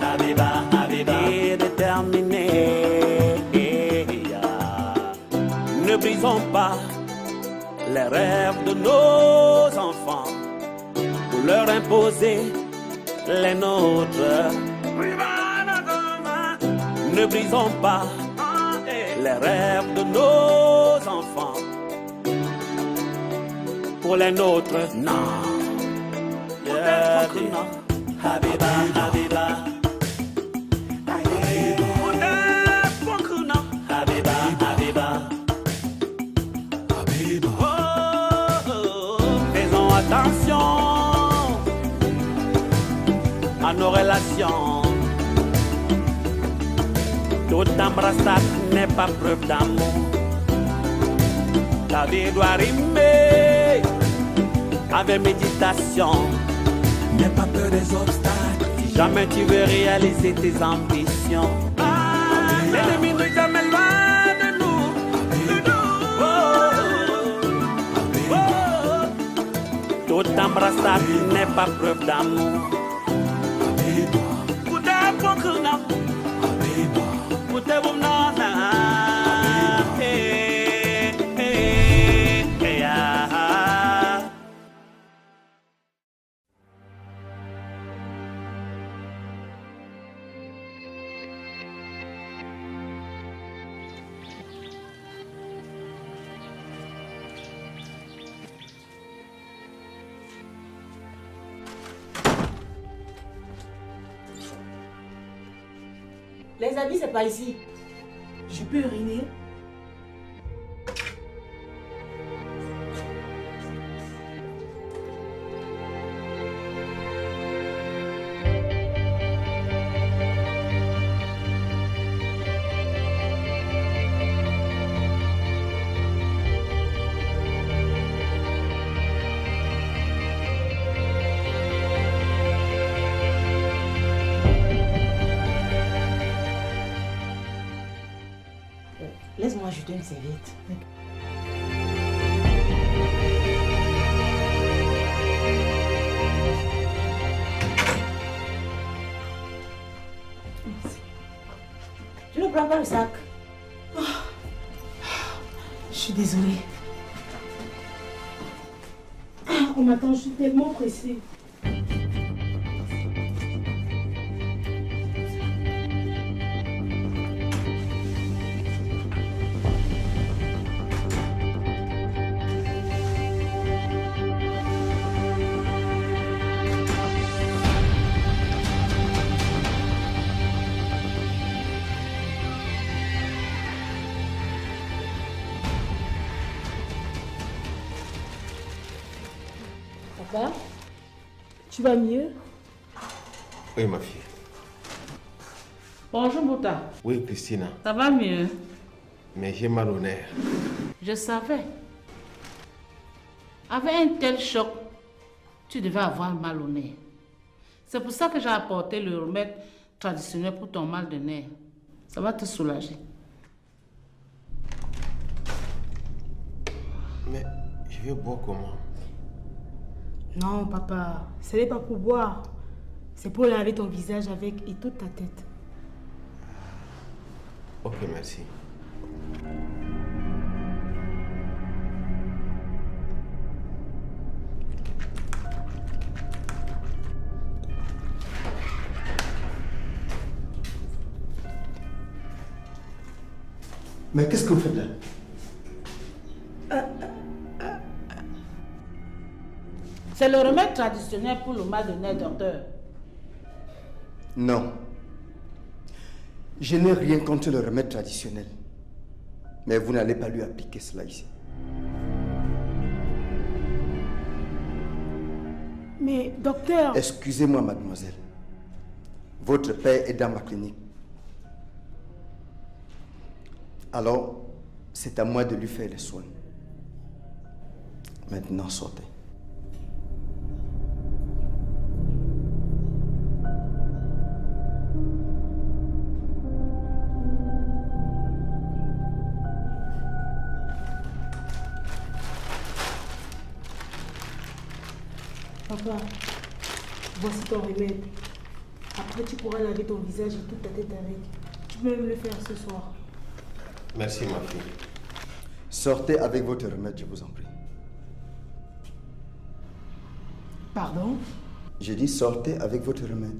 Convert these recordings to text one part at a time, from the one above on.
Habiba, Habiba, et déterminée. Ne brisons pas les rêves de nos enfants pour leur imposer les nôtres. Ne brisons pas les rêves de nos enfants pour les nôtres. Non. Yeah, non. Habiba, Habiba. Habiba, Habiba. Faisons attention à nos relations. Toute embrassade n'est pas preuve d'amour. Ta vie doit rimer avec méditation. N'aie pas peur des obstacles. Si jamais tu veux réaliser tes ambitions, l'ennemi n'est jamais loin de nous. Toute embrassade n'est pas preuve d'amour. Les habits, c'est pas ici. Je peux uriner? Laisse-moi ajouter une serviette. Merci. Tu ne prends pas le sac? Oh. Je suis désolée. On m'attend, je suis tellement pressée. Papa, tu vas mieux? Oui, ma fille. Bonjour, Bouta. Oui, Christina. Ça va mieux? Mais j'ai mal au nerf. Je savais. Avec un tel choc, tu devais avoir mal au nez. C'est pour ça que j'ai apporté le remède traditionnel pour ton mal de nerf. Ça va te soulager. Mais je vais boire comment? Non, papa, ce n'est pas pour boire. C'est pour laver ton visage avec et toute ta tête. Ok, merci. Mais qu'est-ce que vous faites là? C'est le remède traditionnel pour le mal de nerf, docteur. Non. Je n'ai rien contre le remède traditionnel. Mais vous n'allez pas lui appliquer cela ici. Mais, docteur... Excusez-moi, mademoiselle. Votre père est dans ma clinique. Alors, c'est à moi de lui faire les soins. Maintenant, sortez. Papa, Voici ton remède. Après, tu pourras laver ton visage et toute ta tête avec. Tu peux même le faire ce soir. Merci, ma fille. Sortez avec votre remède, je vous en prie. Pardon? J'ai dit sortez avec votre remède.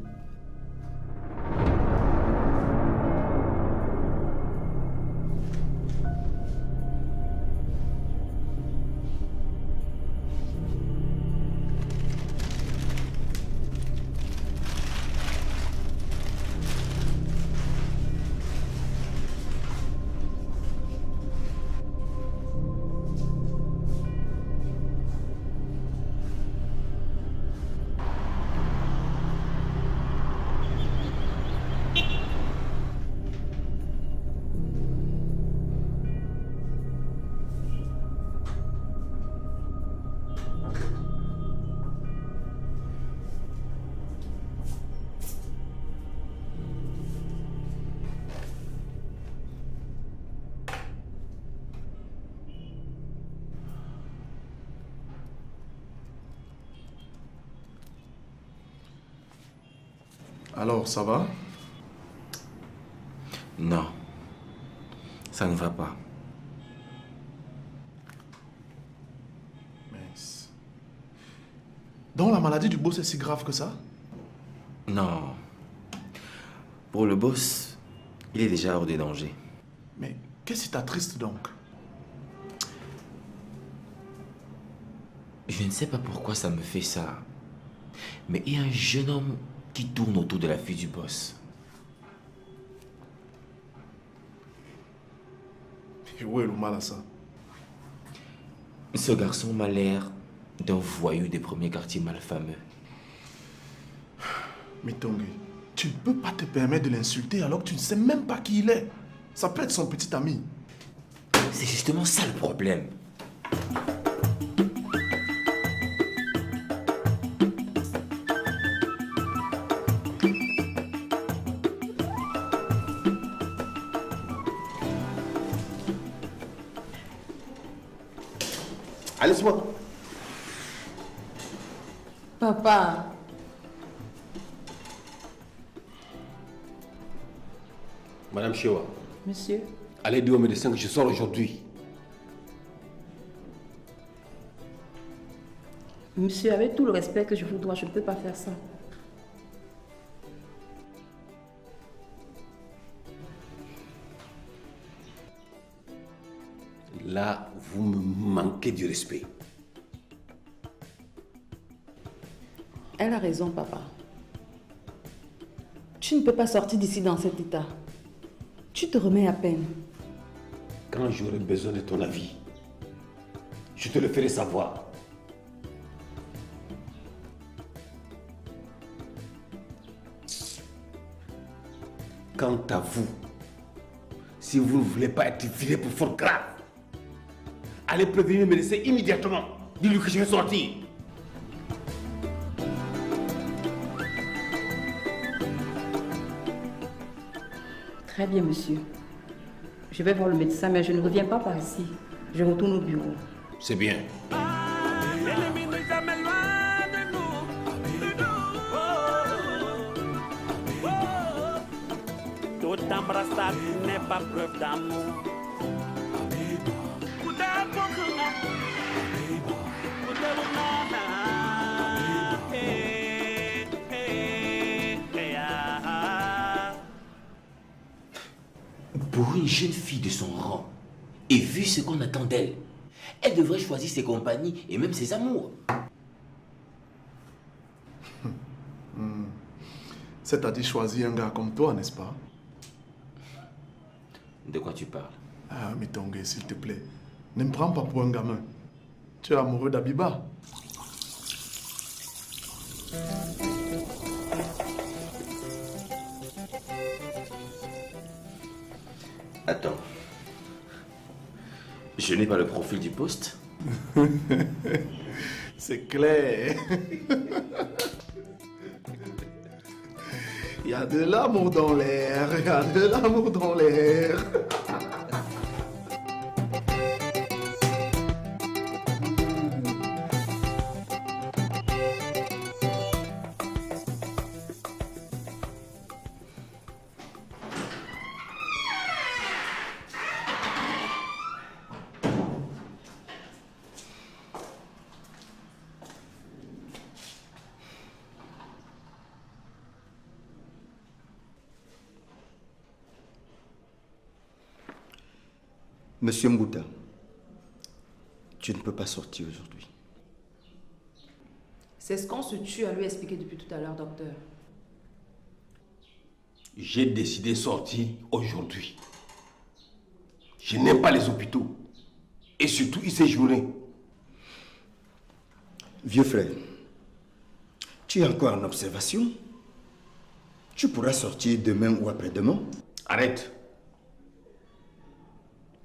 Alors, ça va? Non, ça ne va pas. Mince. Donc la maladie du boss est si grave que ça? Non. Pour le boss, il est déjà hors des dangers. Mais qu'est-ce qui t'attriste donc? Je ne sais pas pourquoi ça me fait ça. Mais il y a un jeune homme qui tourne autour de la fille du boss. Et où est le mal à ça? Ce garçon m'a l'air d'un voyou des premiers quartiers malfameux. Mais Tongue, tu ne peux pas te permettre de l'insulter alors que tu ne sais même pas qui il est. Ça peut être son petit ami. C'est justement ça le problème. Laisse-moi. Papa. Madame Chewa, Monsieur. allez dire au médecin que je sors aujourd'hui. Monsieur, avec tout le respect que je vous dois, je ne peux pas faire ça. Là, vous me manquez du respect. Elle a raison, papa. Tu ne peux pas sortir d'ici dans cet état. Tu te remets à peine. Quand j'aurai besoin de ton avis, je te le ferai savoir. Quant à vous, si vous ne voulez pas être viré pour faute grave, allez prévenir le médecin immédiatement. Dis-lui que je vais sortir. Très bien, monsieur. Je vais voir le médecin, mais je ne reviens pas par ici. Je retourne au bureau. C'est bien. L'ennemi n'est jamais loin de nous. Tout embrassade n'est pas preuve d'amour. Pour une jeune fille de son rang, et vu ce qu'on attend d'elle, elle devrait choisir ses compagnies et même ses amours. C'est-à-dire choisir un gars comme toi, n'est-ce pas? De quoi tu parles? Ah, mais Tongue, s'il te plaît, ne me prends pas pour un gamin. Tu es amoureux d'Abiba. Attends. Je n'ai pas le profil du poste. C'est clair. Il y a de l'amour dans l'air, il y a de l'amour dans l'air. Monsieur Mbouta, tu ne peux pas sortir aujourd'hui. C'est ce qu'on se tue à lui expliquer depuis tout à l'heure, docteur. J'ai décidé de sortir aujourd'hui. Je n'aime pas les hôpitaux. Et surtout, il s'est journé. Vieux frère, tu es encore en observation. Tu pourras sortir demain ou après-demain. Arrête.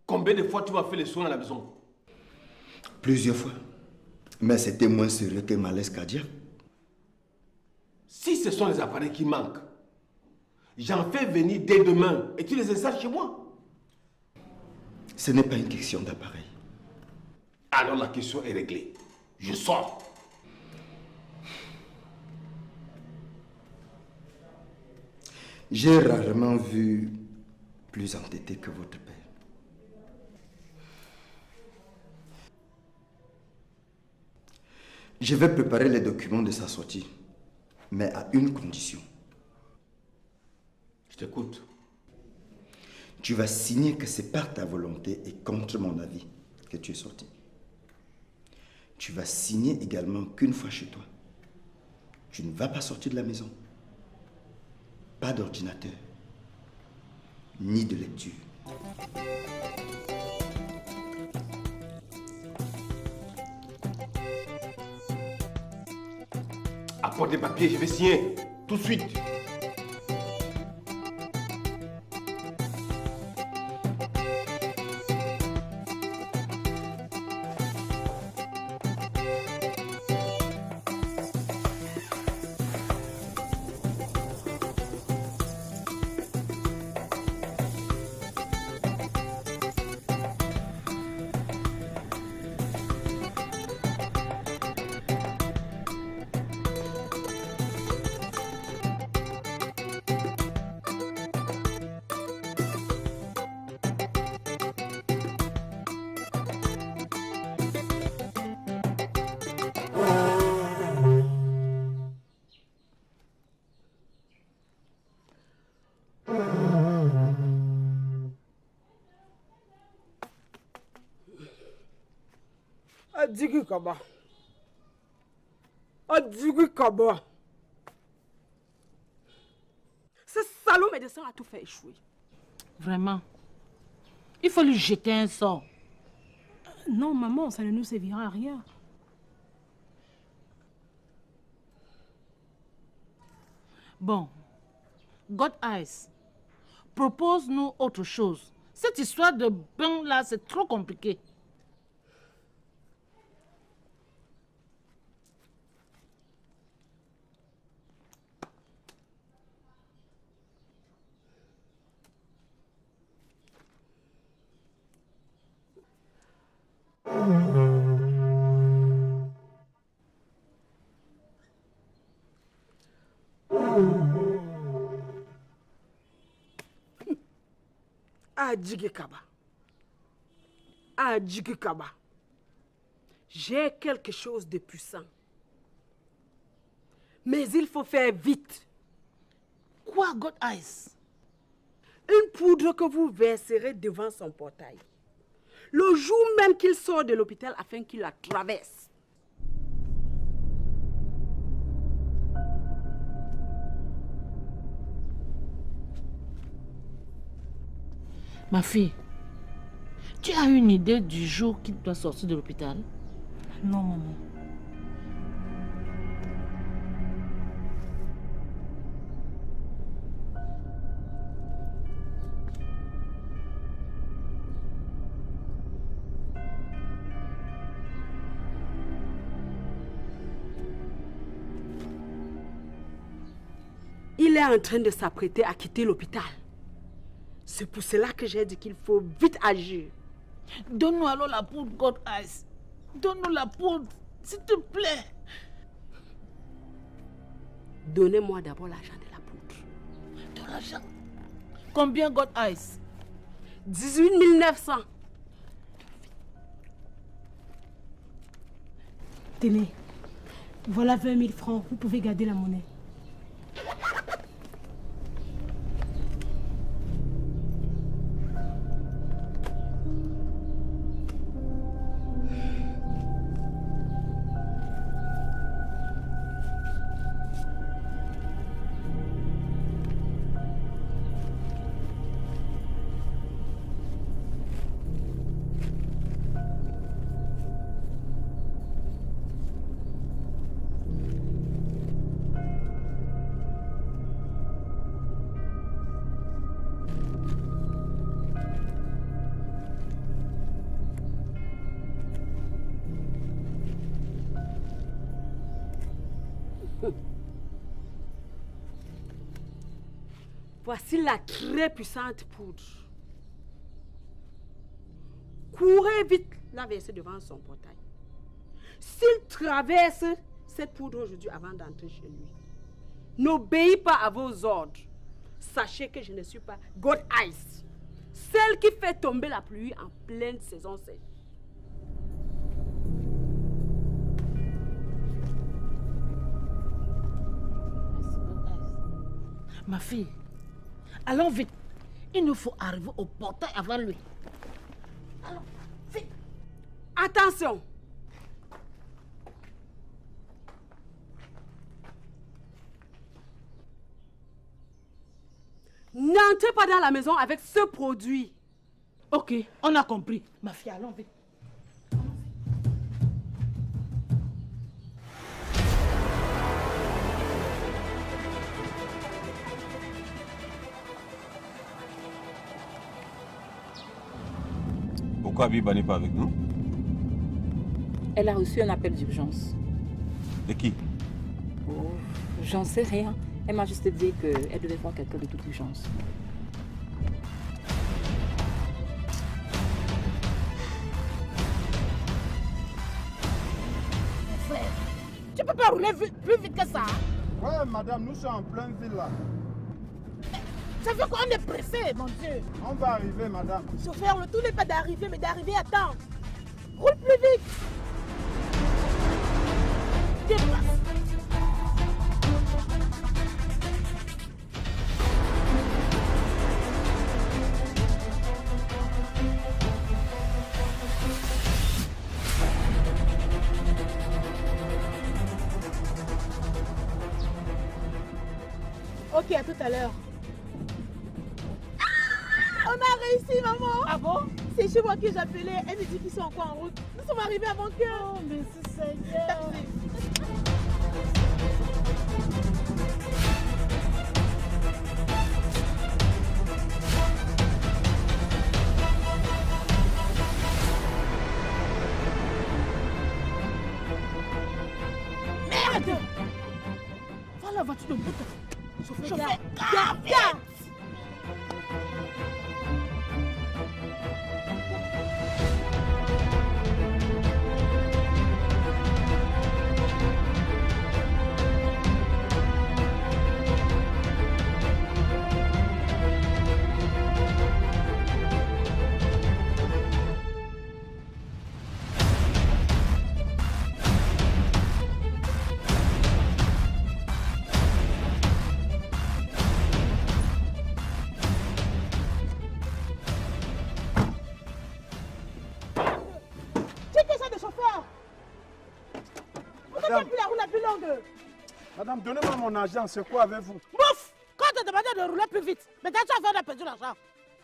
Combien de fois tu m'as fait les soins à la maison? Plusieurs fois. Mais c'était moins sérieux que malaise cardiaque. Si ce sont les appareils qui manquent, j'en fais venir dès demain et tu les installes chez moi. Ce n'est pas une question d'appareil. Alors la question est réglée. Je sors. J'ai rarement vu plus entêté que votre père. Je vais préparer les documents de sa sortie, mais à une condition. Je t'écoute. Tu vas signer que c'est par ta volonté et contre mon avis que tu es sorti. Tu vas signer également qu'une fois chez toi, tu ne vas pas sortir de la maison. Pas d'ordinateur, ni de lecture. Apporte des papiers, je vais signer tout de suite. Adigi Kaba. Adigi Kaba. Ce salaud médecin a tout fait échouer. Vraiment. Il faut lui jeter un sort. Non, maman, ça ne nous servira à rien. Bon, God Eyes, propose-nous autre chose. Cette histoire de bain-là, c'est trop compliqué. Adigi Kaba. Adigi Kaba. J'ai quelque chose de puissant. Mais il faut faire vite. Quoi, God Eyes? Une poudre que vous verserez devant son portail. Le jour même qu'il sort de l'hôpital afin qu'il la traverse. Ma fille, tu as une idée du jour qu'il doit sortir de l'hôpital? Non, maman. Il est en train de s'apprêter à quitter l'hôpital. C'est pour cela que j'ai dit qu'il faut vite agir. Donne-nous alors la poudre, God Eyes. Donne-nous la poudre, s'il te plaît. Donnez-moi d'abord l'argent de la poudre. De l'argent? Combien, God Eyes? 18 900. Tenez, voilà 20 000 francs. Vous pouvez garder la monnaie. Voici la très puissante poudre. Courez vite la verser devant son portail. S'il traverse cette poudre aujourd'hui avant d'entrer chez lui, n'obéis pas à vos ordres. Sachez que je ne suis pas God Ice, celle qui fait tomber la pluie en pleine saison sèche. Ma fille, allons vite. Il nous faut arriver au portail avant lui. Allons, vite. Attention! N'entrez pas dans la maison avec ce produit. Ok, on a compris. Ma fille, allons vite. Pourquoi Biba n'est pas avec nous? Elle a reçu un appel d'urgence. De qui? Oh, j'en sais rien. Elle m'a juste dit qu'elle devait voir quelqu'un de toute urgence. Frère, tu peux pas rouler plus vite que ça? Ouais, madame, nous sommes en pleine ville là. Ça veut quoi? On est pressé, mon Dieu. On va arriver, madame. Chauffeur, le tout n'est pas d'arriver, mais d'arriver à temps. Roule plus vite. Dépasse. Ok, à tout à l'heure. On a réussi, maman. Ah bon? C'est chez moi que j'appelais. Elle me dit qu'ils sont encore en route. Nous sommes arrivés avant que... Oh, merci Seigneur. Merde! Voilà la voiture de moto. Chauffeur, garde! Madame, donnez-moi mon argent, c'est quoi avec vous? Bouf! Quand on t'a demandé de rouler plus vite, maintenant tu vas faire de perdu l'argent.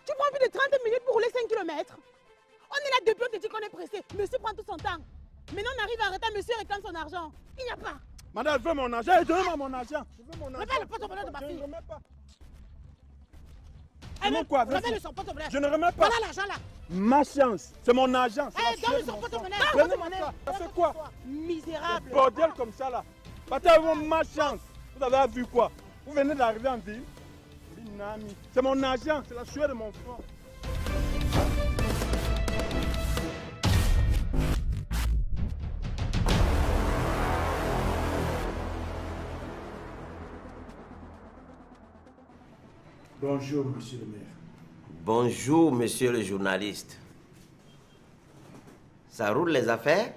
Tu prends plus de 30 minutes pour rouler 5 km. On est là depuis, on te dit qu'on est pressé. Monsieur prend tout son temps. Maintenant on arrive à arrêter, monsieur réclame son argent. Il n'y a pas. Madame, je veux mon argent, donnez-moi mon argent. Je veux mon argent. Remets le porte-monnaie de ma fille. Je ne remets pas. Allez, quoi, remets-le son porte-monnaie. Je ne remets pas. Voilà l'argent là. Ma chance, c'est mon argent. Donne-lui son porte-monnaie. Ça fait quoi? Misérable. Le bordel comme ça là. Partez avec ma chance. Vous avez vu quoi? Vous venez d'arriver en ville. C'est mon argent, c'est la sueur de mon front. Bonjour, monsieur le maire. Bonjour, monsieur le journaliste. Ça roule les affaires?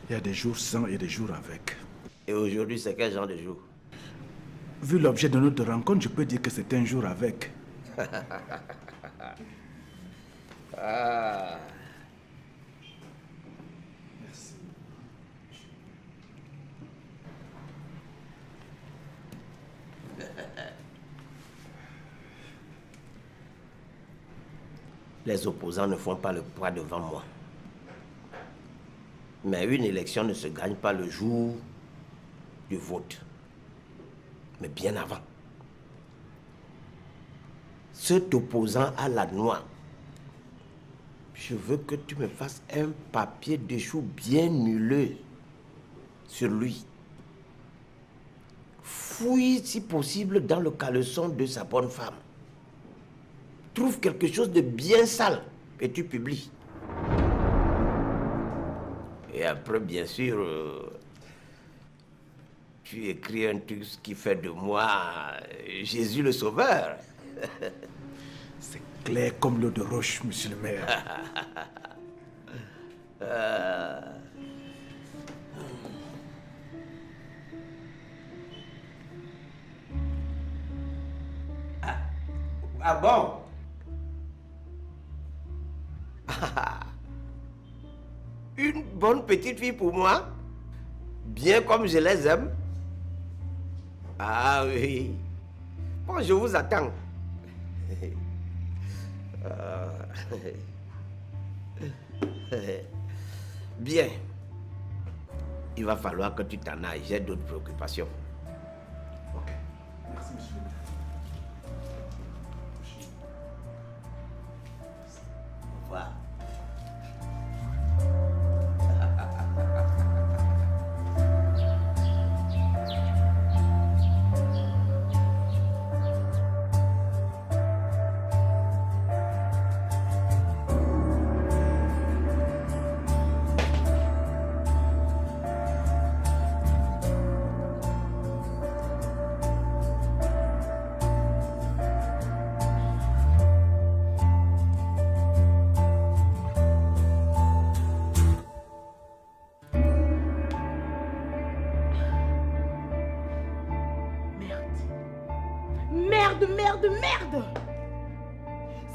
Il y a des jours sans et des jours avec. Et aujourd'hui, c'est quel genre de jour? Vu l'objet de notre rencontre, je peux dire que c'est un jour avec. Ah. Merci. Les opposants ne font pas le poids devant moi. Mais une élection ne se gagne pas le jour du vote, mais bien avant. Cet opposant à la noix, je veux que tu me fasses un papier de chou bien nuleux sur lui. fouille si possible dans le caleçon de sa bonne femme. Trouve quelque chose de bien sale et tu publies. Et après, bien sûr, tu écris un truc qui fait de moi Jésus le Sauveur. C'est clair comme l'eau de roche, monsieur le maire. Ah bon? Une bonne petite fille pour moi? Bien comme je les aime? Ah oui. Bon, je vous attends. Bien. Il va falloir que tu t'en ailles. J'ai d'autres préoccupations. Ok. Merci, monsieur le maire. Au revoir. Merde!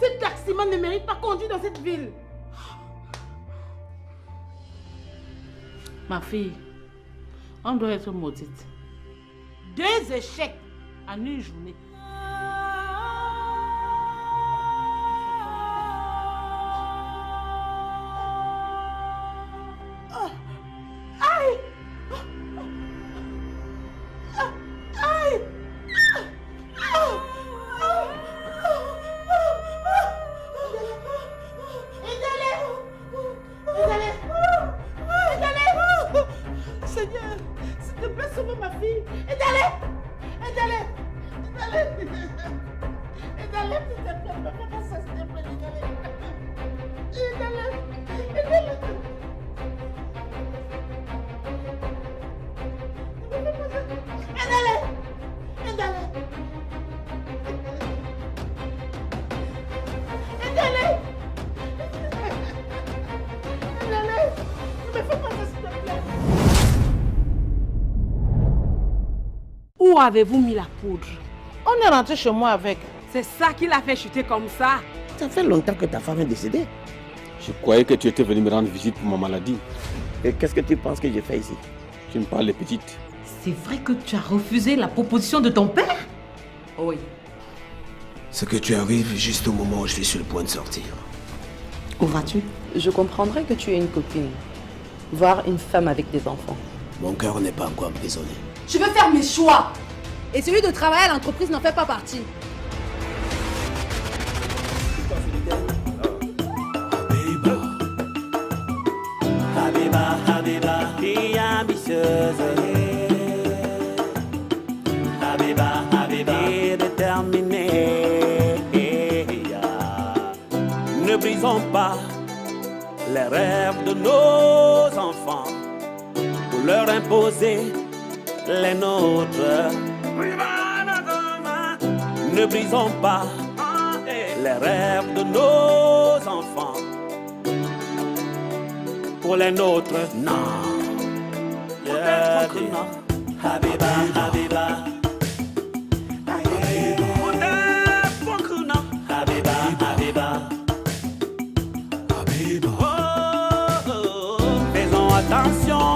Ce taximan ne mérite pas conduire dans cette ville. Ma fille, on doit être maudite. 2 échecs en une journée. Où avez-vous mis la poudre? On est rentré chez moi avec. C'est ça qui l'a fait chuter comme ça. Ça fait longtemps que ta femme est décédée. Je croyais que tu étais venu me rendre visite pour ma maladie. Et qu'est-ce que tu penses que j'ai fait ici? Tu me parles, petite. C'est vrai que tu as refusé la proposition de ton père? Oui. C'est que tu arrives juste au moment où je suis sur le point de sortir. Où vas-tu? Je comprendrais que tu aies une copine, voire une femme avec des enfants. Mon cœur n'est pas encore emprisonné. Je veux faire mes choix. Et celui de travailler à l'entreprise n'en fait pas partie. Habiba, Habiba, fille ambitieuse. Habiba, Habiba, fille déterminée. Ne brisons pas les rêves de nos enfants pour leur imposer les nôtres. Ne brisons pas les rêves de nos enfants pour les nôtres. Non. Yeah, non. Habiba, Habiba. Habiba, Habiba. Faisons attention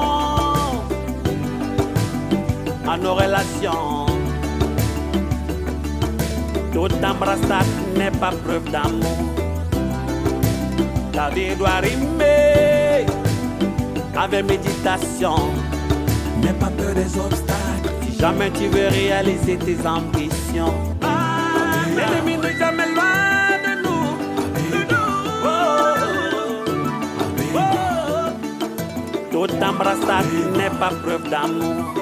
à nos relations. Toute embrassade n'est pas preuve d'amour. Ta vie doit rimer avec méditation. N'aie pas peur des obstacles. Si jamais tu veux réaliser tes ambitions. L'ennemi n'est jamais loin de nous. Toute embrassade n'est pas preuve d'amour.